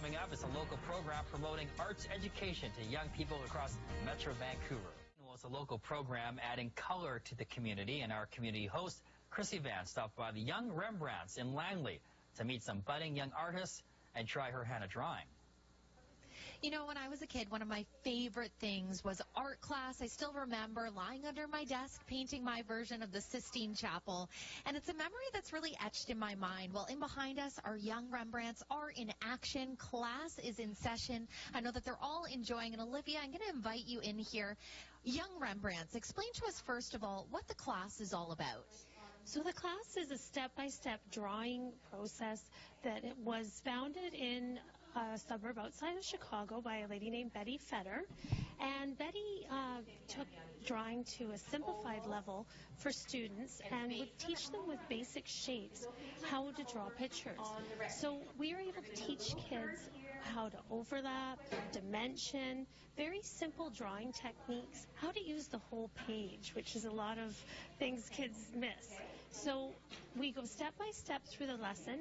Coming up is a local program promoting arts education to young people across Metro Vancouver. Well, it's a local program adding color to the community, and our community host, Chrissy Van, stopped by the Young Rembrandts in Langley to meet some budding young artists and try her hand at drawing. You know, when I was a kid, one of my favorite things was art class. I still remember lying under my desk painting my version of the Sistine Chapel. And it's a memory that's really etched in my mind. Well, in behind us, our young Rembrandts are in action. Class is in session. I know that they're all enjoying. And Olivia, I'm going to invite you in here. Young Rembrandts, explain to us, first of all, what the class is all about. So the class is a step-by-step drawing process that it was founded in a suburb outside of Chicago by a lady named Betty Fetter. And Betty took drawing to a simplified level for students and would teach them with basic shapes how to draw pictures. So we are able to teach kids how to overlap, dimension, very simple drawing techniques, how to use the whole page, which is a lot of things kids miss. So we go step by step through the lesson,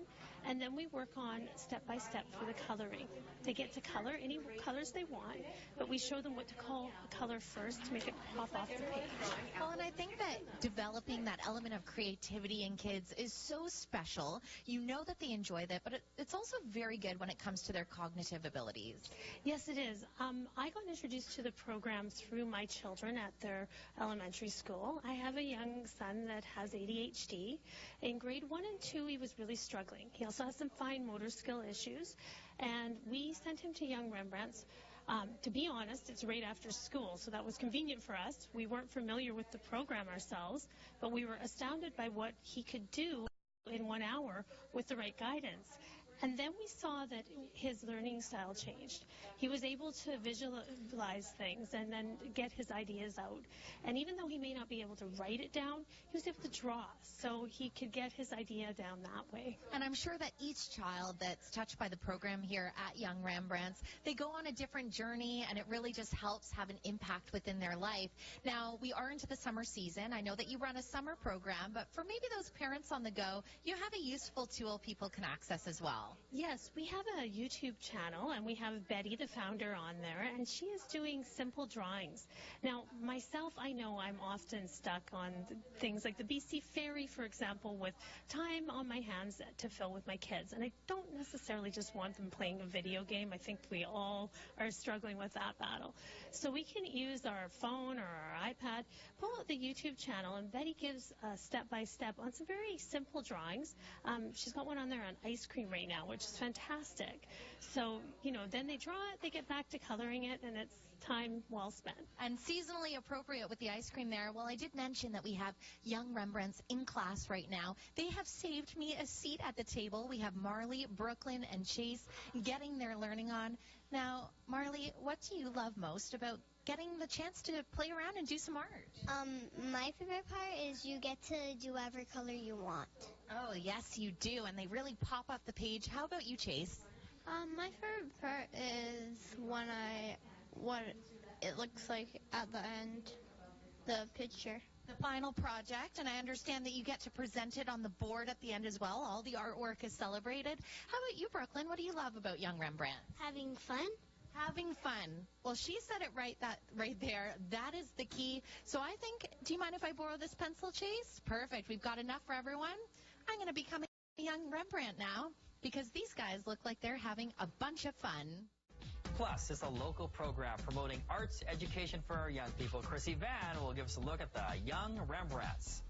and then we work on step by step for the coloring. They get to color any colors they want, but we show them what to call a color first to make it pop off the page. Well, and I think that developing that element of creativity in kids is so special. You know that they enjoy that, but it's also very good when it comes to their cognitive abilities. Yes, it is. I got introduced to the program through my children at their elementary school. I have a young son that has ADHD. In grade 1 and 2, he was really struggling. He also has some fine motor skill issues, and we sent him to Young Rembrandts. To be honest, it's right after school, so that was convenient for us. We weren't familiar with the program ourselves, but we were astounded by what he could do in 1 hour with the right guidance. And then we saw that his learning style changed. He was able to visualize things and then get his ideas out. And even though he may not be able to write it down, he was able to draw, so he could get his idea down that way. And I'm sure that each child that's touched by the program here at Young Rembrandts, they go on a different journey, and it really just helps have an impact within their life. Now, we are into the summer season. I know that you run a summer program, but for maybe those parents on the go, you have a useful tool people can access as well. Yes, we have a YouTube channel, and we have Betty, the founder, on there, and she is doing simple drawings. Now, myself, I know I'm often stuck on things like the BC Ferry, for example, with time on my hands to fill with my kids, and I don't necessarily just want them playing a video game. I think we all are struggling with that battle. So we can use our phone or our iPad, pull out the YouTube channel, and Betty gives a step-by-step on some very simple drawings. She's got one on there on ice cream right now, which is fantastic. So, you know, then they draw it, they get back to coloring it, and it's time well spent. And seasonally appropriate with the ice cream there. Well, I did mention that we have Young Rembrandts in class right now. They have saved me a seat at the table. We have Marley, Brooklyn, and Chase getting their learning on. Now, Marley, what do you love most about getting the chance to play around and do some art? My favorite part is you get to do every color you want. Oh, yes, you do, and they really pop up the page. How about you, Chase? My favorite part is what it looks like at the end, the picture. The final project, and I understand that you get to present it on the board at the end as well. All the artwork is celebrated. How about you, Brooklyn? What do you love about Young Rembrandts? Having fun. Having fun. Well, she said it right there. That is the key. So I think, do you mind if I borrow this pencil, Chase? Perfect. We've got enough for everyone. I'm going to become a Young Rembrandt now because these guys look like they're having a bunch of fun. Plus, it's a local program promoting arts education for our young people. Chrissy Van will give us a look at the Young Rembrandts.